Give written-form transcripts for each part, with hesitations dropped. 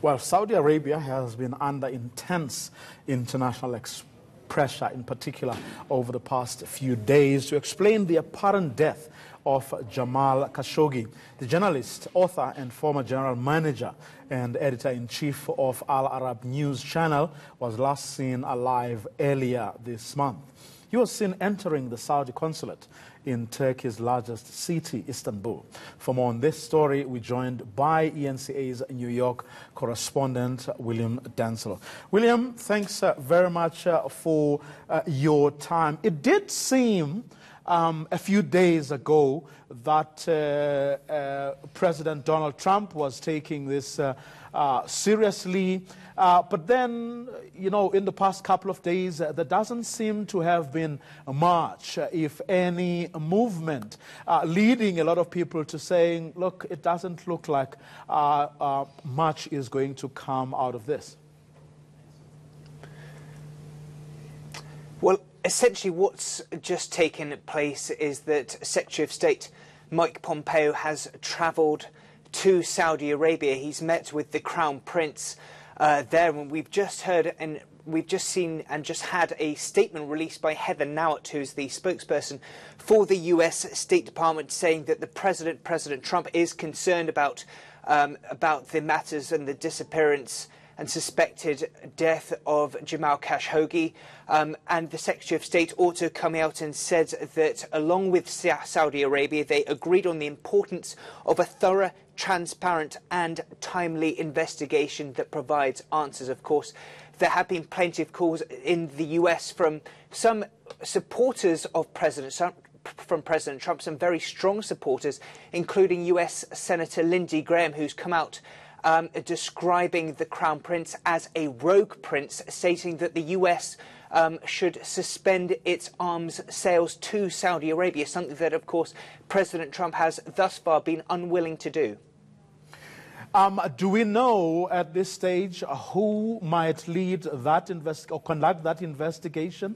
Well, Saudi Arabia has been under intense international pressure, in particular over the past few days, to explain the apparent death of Jamal Khashoggi, the journalist, author, and former general manager and editor-in-chief of Al Arab News Channel, was last seen alive earlier this month. He was seen entering the Saudi consulate in Turkey's largest city, Istanbul. For more on this story, we're joined by eNCA's New York correspondent, William Denselow. William, thanks very much for your time. It did seem a few days ago that President Donald Trump was taking this seriously. But then, you know, in the past couple of days, there doesn't seem to have been much, if any, movement, leading a lot of people to saying, look, it doesn't look like much is going to come out of this. Well, essentially what's just taken place is that Secretary of State Mike Pompeo has travelled to Saudi Arabia. He's met with the Crown Prince there, and we've just heard and we've just seen and just had a statement released by Heather Nauert, who's the spokesperson for the US State Department, saying that the President Trump is concerned about the matters and the disappearance and suspected death of Jamal Khashoggi. And the Secretary of State also come out and said that along with Saudi Arabia, they agreed on the importance of a thorough, transparent and timely investigation that provides answers. Of course, there have been plenty of calls in the US from some supporters of President Trump, some very strong supporters, including US Senator Lindsey Graham, who's come out describing the Crown Prince as a rogue prince, stating that the US should suspend its arms sales to Saudi Arabia, something that, of course, President Trump has thus far been unwilling to do. Do we know at this stage who might lead that or conduct that investigation?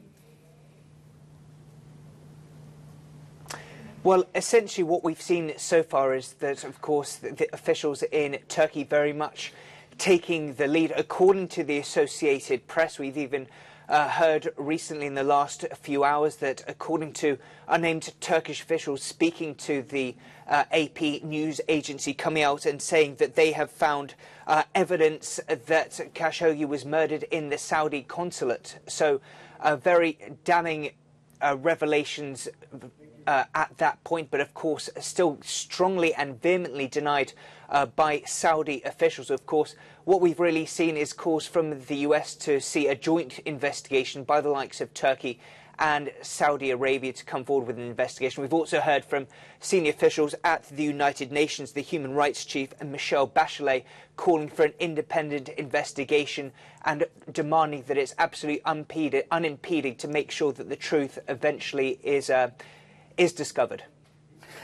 Well, essentially what we've seen so far is that, of course, the officials in Turkey very much taking the lead. According to the Associated Press, we've even heard recently in the last few hours that, according to unnamed Turkish officials speaking to the AP news agency, coming out and saying that they have found evidence that Khashoggi was murdered in the Saudi consulate. So very damning revelations at that point, but of course still strongly and vehemently denied by Saudi officials. Of course, what we've really seen is calls from the US to see a joint investigation by the likes of Turkey and Saudi Arabia to come forward with an investigation. We've also heard from senior officials at the United Nations, the Human Rights Chief and Michelle Bachelet, calling for an independent investigation and demanding that it's absolutely unimpeded to make sure that the truth eventually is discovered.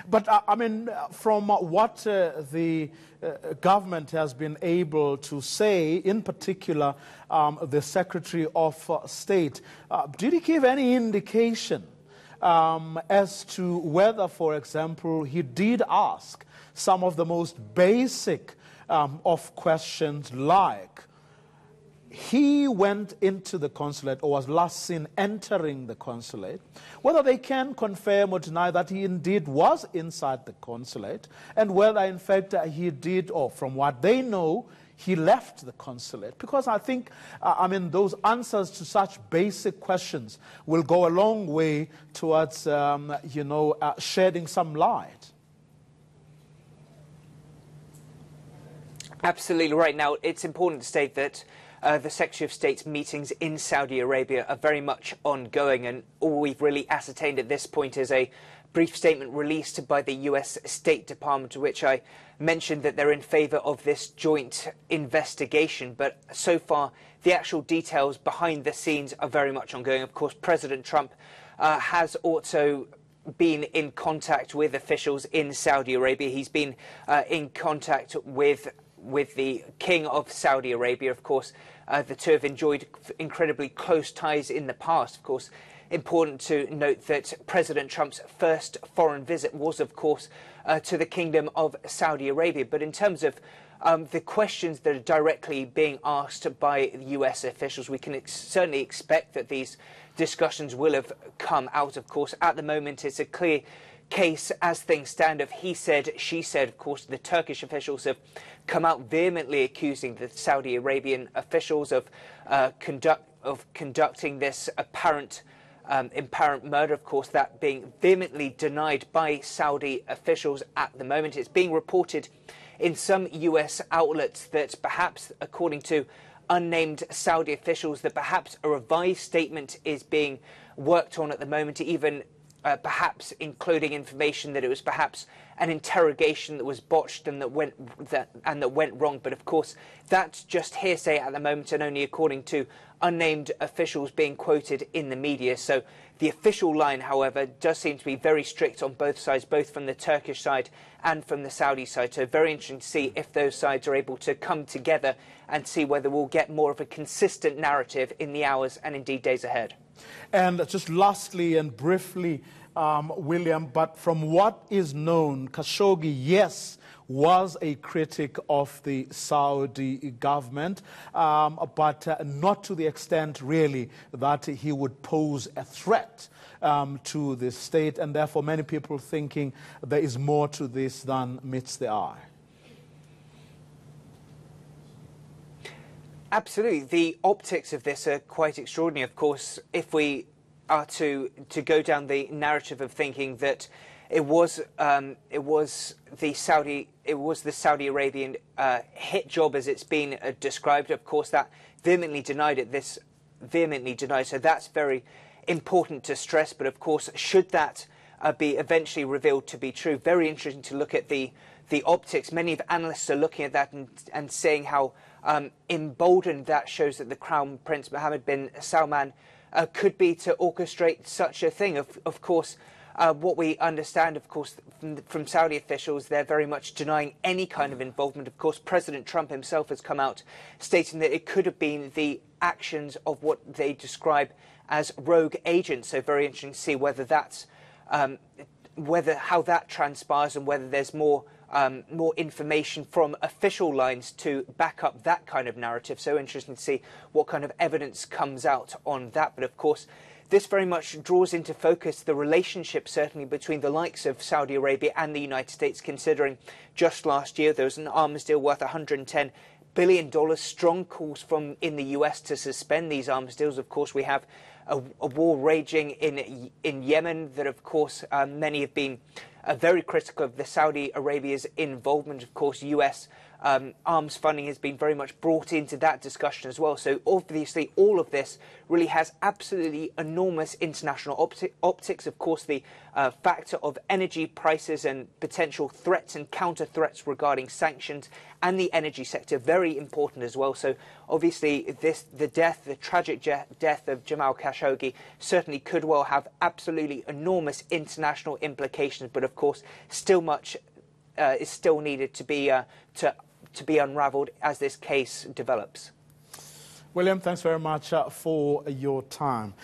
But, I mean, from what the government has been able to say, in particular the Secretary of State, did he give any indication as to whether, for example, he did ask some of the most basic of questions, like he went into the consulate or was last seen entering the consulate, whether they can confirm or deny that he indeed was inside the consulate, and whether in fact he did, or from what they know, he left the consulate. Because I think, I mean, those answers to such basic questions will go a long way towards, shedding some light. Absolutely right. Now, it's important to state that the Secretary of State's meetings in Saudi Arabia are very much ongoing, and all we've really ascertained at this point is a brief statement released by the US State Department, which I mentioned that they're in favour of this joint investigation. But so far, the actual details behind the scenes are very much ongoing. Of course, President Trump has also been in contact with officials in Saudi Arabia. He's been in contact with the King of Saudi Arabia. Of course, the two have enjoyed incredibly close ties in the past. Of course, important to note that President Trump's first foreign visit was, of course, to the Kingdom of Saudi Arabia. But in terms of the questions that are directly being asked by US officials. We can certainly expect that these discussions will have come out, of course. At the moment, it's a clear case as things stand of he said, she said. Of course, the Turkish officials have come out vehemently accusing the Saudi Arabian officials of conducting this apparent murder, of course, that being vehemently denied by Saudi officials at the moment. It's being reported in some US outlets that perhaps, according to unnamed Saudi officials, that perhaps a revised statement is being worked on at the moment, even perhaps including information that it was perhaps an interrogation that was botched and that went wrong. But of course, that's just hearsay at the moment, and only according to unnamed officials being quoted in the media. So the official line, however, does seem to be very strict on both sides, both from the Turkish side and from the Saudi side. So very interesting to see if those sides are able to come together and see whether we'll get more of a consistent narrative in the hours and indeed days ahead. And just lastly and briefly, William, but from what is known, Khashoggi, yes, was a critic of the Saudi government, but not to the extent, really, that he would pose a threat to the state, and therefore many people thinking there is more to this than meets the eye. Absolutely. The optics of this are quite extraordinary. Of course, if we are to go down the narrative of thinking that it was the Saudi Arabian hit job as it's been described, of course, that vehemently denied it. This vehemently denied. So that's very important to stress. But of course, should that be eventually revealed to be true, very interesting to look at the optics. Many of analysts are looking at that and saying how emboldened that shows that the Crown Prince Mohammed bin Salman could be to orchestrate such a thing. Of course, what we understand, of course, from Saudi officials, they're very much denying any kind of involvement. Of course, President Trump himself has come out stating that it could have been the actions of what they describe as rogue agents. So very interesting to see whether that's how that transpires and whether there's more information from official lines to back up that kind of narrative. So interesting to see what kind of evidence comes out on that. But of course, this very much draws into focus the relationship, certainly, between the likes of Saudi Arabia and the United States, considering just last year there was an arms deal worth $110 billion, strong calls from in the US to suspend these arms deals. Of course, we have a war raging in Yemen that, of course, many have been very critical of the Saudi Arabia's involvement. Of course, US arms funding has been very much brought into that discussion as well. So obviously all of this really has absolutely enormous international optics. Of course, the factor of energy prices and potential threats and counter threats regarding sanctions and the energy sector, very important as well. So obviously the tragic death of Jamal Khashoggi certainly could well have absolutely enormous international implications. But of course, still much is still needed to be unravelled as this case develops. William, thanks very much for your time.